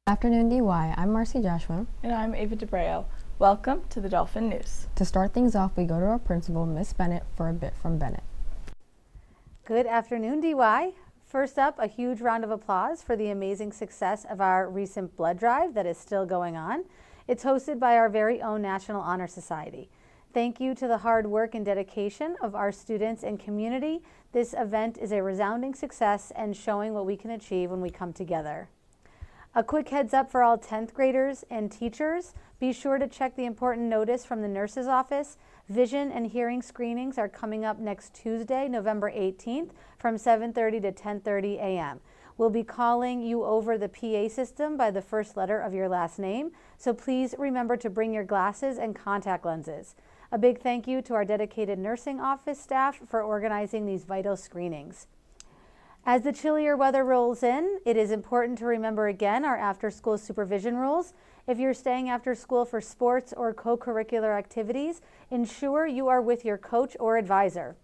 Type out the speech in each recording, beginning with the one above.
Afternoon DY, I'm Marcy Joshua. And I'm Ava DeBreo. Welcome to the Dolphin News. To start things off, we go to our principal, Miss Bennett, for a bit from Bennett. Good afternoon, DY. First up, a huge round of applause for the amazing success of our recent blood drive that is still going on. It's hosted by our very own National Honor Society. Thank you to the hard work and dedication of our students and community. This event is a resounding success and showing what we can achieve when we come together. A quick heads up for all 10th graders and teachers. Be sure to check the important notice from the nurse's office. Vision and hearing screenings are coming up next Tuesday, November 18th from 7:30 to 10:30 a.m. We'll be calling you over the PA system by the first letter of your last name, so please remember to bring your glasses and contact lenses. A big thank you to our dedicated nursing office staff for organizing these vital screenings. As the chillier weather rolls in, it is important to remember again our after-school supervision rules. If you're staying after school for sports or co-curricular activities, ensure you are with your coach or advisor.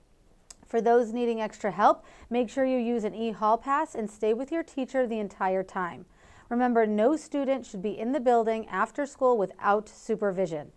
For those needing extra help, make sure you use an e-hall pass and stay with your teacher the entire time. Remember, no student should be in the building after school without supervision.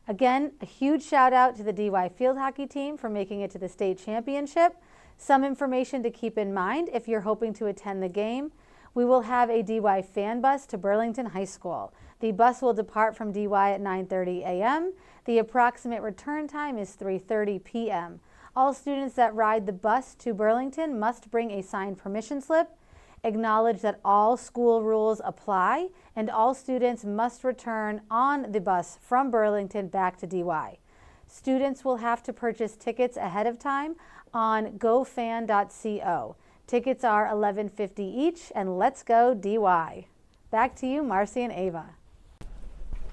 Again, a huge shout out to the DY field hockey team for making it to the state championship. Some information to keep in mind if you're hoping to attend the game. We will have a DY fan bus to Burlington High School. The bus will depart from DY at 9:30 a.m. The approximate return time is 3:30 p.m. All students that ride the bus to Burlington must bring a signed permission slip, acknowledge that all school rules apply, and all students must return on the bus from Burlington back to DY. Students will have to purchase tickets ahead of time on gofan.co. Tickets are $11.50 each, and let's go DY. Back to you, Marcy and Ava.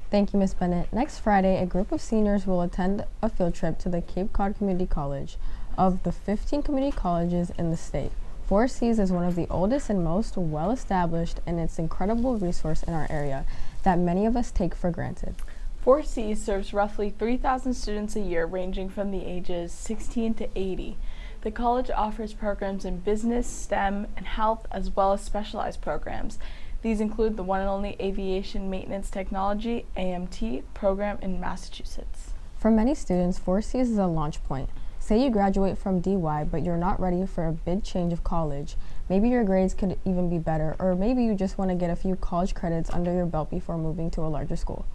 Thank you, Miss Bennett. Next Friday, a group of seniors will attend a field trip to the Cape Cod Community College. Of the 15 community colleges in the state, Four Seas is one of the oldest and most well-established, and it's an incredible resource in our area that many of us take for granted. Four Seas serves roughly 3,000 students a year ranging from the ages 16 to 80. The college offers programs in business, STEM, and health, as well as specialized programs. These include the one and only Aviation Maintenance Technology, AMT, program in Massachusetts. For many students, Four Seas is a launch point. Say you graduate from DY, but you're not ready for a big change of college. Maybe your grades could even be better, or maybe you just want to get a few college credits under your belt before moving to a larger school.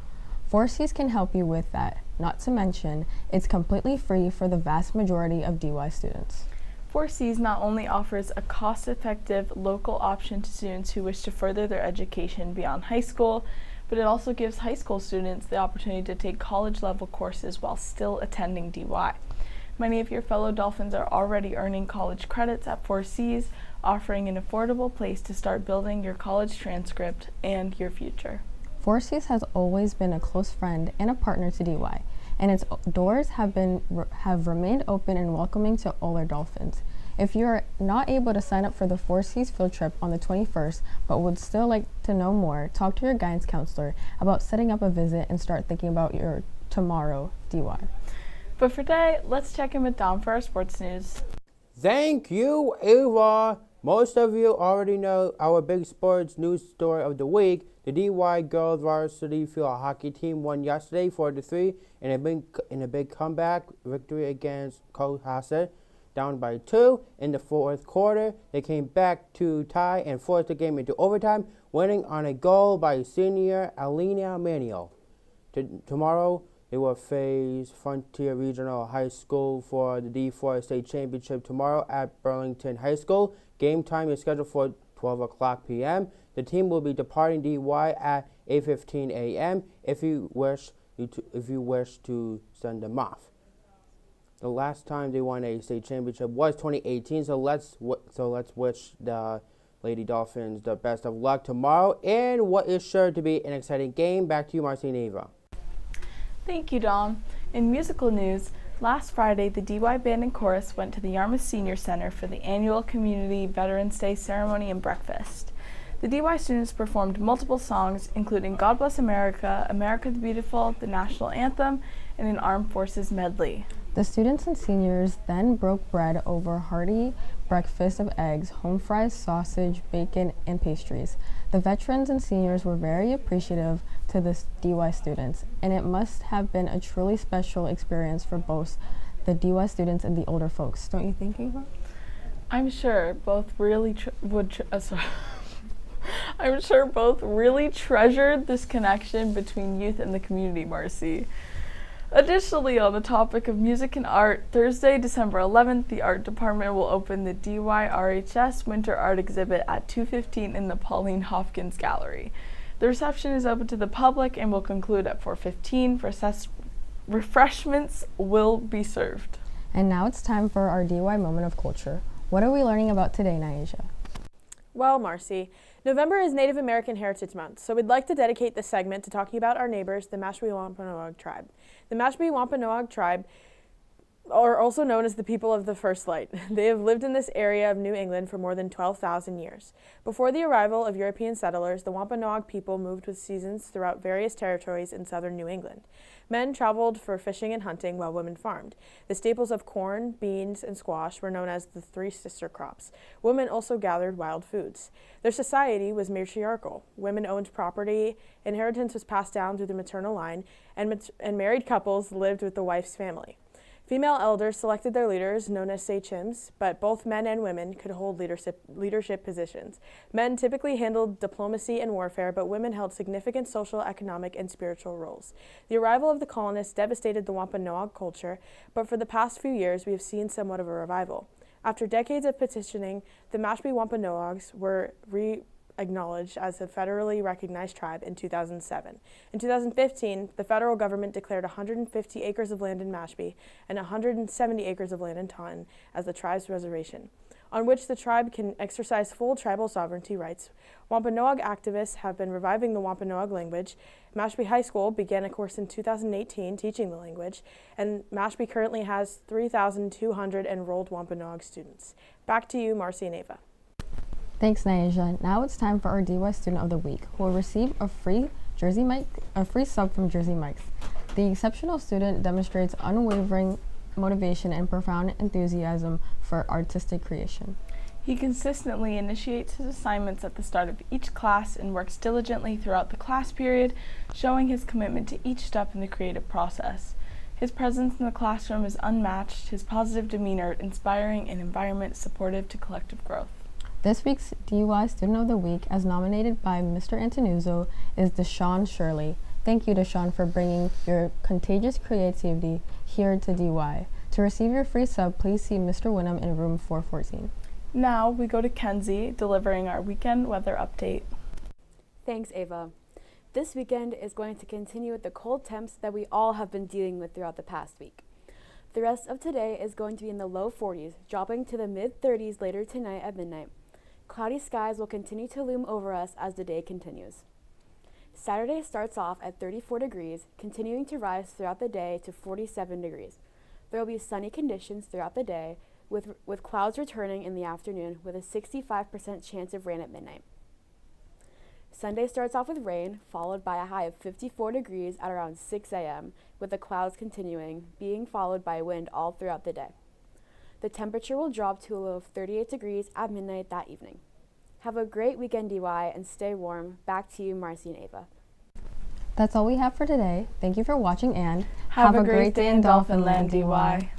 Four Seas can help you with that. Not to mention, it's completely free for the vast majority of DY students. Four Seas not only offers a cost-effective local option to students who wish to further their education beyond high school, but it also gives high school students the opportunity to take college-level courses while still attending DY. Many of your fellow Dolphins are already earning college credits at Four Seas, offering an affordable place to start building your college transcript and your future. Four Seas has always been a close friend and a partner to DY, and its doors have remained open and welcoming to all our Dolphins. If you are not able to sign up for the Four Seas field trip on the 21st, but would still like to know more, talk to your guidance counselor about setting up a visit and start thinking about your tomorrow DY. But for today, let's check in with Dom for our sports news. Thank you, Ava. Most of you already know our big sports news story of the week. The DY girls varsity field hockey team won yesterday 4-3 in a big comeback victory against Cohasset, down by 2 in the fourth quarter. They came back to tie and forced the game into overtime, winning on a goal by senior Alina Manuel. Tomorrow, they will face Frontier Regional High School for the D4 State Championship tomorrow at Burlington High School. Game time is scheduled for 12 o'clock p.m. The team will be departing DY at 8:15 a.m. if you wish to send them off. The last time they won a state championship was 2018, so let's wish the Lady Dolphins the best of luck tomorrow in what is sure to be an exciting game. Back to you, Marcy and Ava. Thank you, Dom. In musical news, last Friday, the DY Band and Chorus went to the Yarmouth Senior Center for the annual Community Veterans Day ceremony and breakfast. The DY students performed multiple songs, including God Bless America, America the Beautiful, the National Anthem, and an Armed Forces medley. The students and seniors then broke bread over hearty breakfast of eggs, home fries, sausage, bacon, and pastries. The veterans and seniors were very appreciative to the DY students, and it must have been a truly special experience for both the DY students and the older folks. Don't you think, Ava? I'm sure both really I'm sure both really treasured this connection between youth and the community, Marcy. Additionally, on the topic of music and art, Thursday, December 11th, the art department will open the DYRHS Winter Art Exhibit at 2:15 in the Pauline Hopkins Gallery. The reception is open to the public and will conclude at 4:15. Refreshments will be served. And now it's time for our DY moment of culture. What are we learning about today, Naisha? Well, Marcy, November is Native American Heritage Month, so we'd like to dedicate this segment to talking about our neighbors, the Mashpee Wampanoag tribe. The Mashpee Wampanoag tribe are also known as the people of the First Light. They have lived in this area of New England for more than 12,000 years. Before the arrival of European settlers, the Wampanoag people moved with seasons throughout various territories in southern New England. Men traveled for fishing and hunting while women farmed. The staples of corn, beans, and squash were known as the three sister crops. Women also gathered wild foods. Their society was matriarchal. Women owned property, inheritance was passed down through the maternal line, and married couples lived with the wife's family. Female elders selected their leaders, known as sachems, but both men and women could hold leadership positions. Men typically handled diplomacy and warfare, but women held significant social, economic, and spiritual roles. The arrival of the colonists devastated the Wampanoag culture, but for the past few years we have seen somewhat of a revival. After decades of petitioning, the Mashpee Wampanoags were acknowledged as a federally recognized tribe in 2007. In 2015, the federal government declared 150 acres of land in Mashpee and 170 acres of land in Taunton as the tribe's reservation, on which the tribe can exercise full tribal sovereignty rights. Wampanoag activists have been reviving the Wampanoag language. Mashpee High School began a course in 2018 teaching the language, and Mashpee currently has 3,200 enrolled Wampanoag students. Back to you, Marcy and Ava. Thanks, Naisha. Now it's time for our DY Student of the Week, who will receive a free sub from Jersey Mike's. The exceptional student demonstrates unwavering motivation and profound enthusiasm for artistic creation. He consistently initiates his assignments at the start of each class and works diligently throughout the class period, showing his commitment to each step in the creative process. His presence in the classroom is unmatched, his positive demeanor inspiring an environment supportive to collective growth. This week's DY Student of the Week, as nominated by Mr. Antonuzzo, is Deshaun Shirley. Thank you, Deshaun, for bringing your contagious creativity here to DY. To receive your free sub, please see Mr. Winham in room 414. Now we go to Kenzie, delivering our weekend weather update. Thanks, Ava. This weekend is going to continue with the cold temps that we all have been dealing with throughout the past week. The rest of today is going to be in the low 40s, dropping to the mid-30s later tonight at midnight. Cloudy skies will continue to loom over us as the day continues. Saturday starts off at 34 degrees, continuing to rise throughout the day to 47 degrees. There will be sunny conditions throughout the day, with clouds returning in the afternoon with a 65% chance of rain at midnight. Sunday starts off with rain, followed by a high of 54 degrees at around 6 a.m., with the clouds continuing, being followed by wind all throughout the day. The temperature will drop to a low of 38 degrees at midnight that evening. Have a great weekend, DY, and stay warm. Back to you, Marcy and Ava. That's all we have for today. Thank you for watching and Have a great day in Dolphin Land, DY.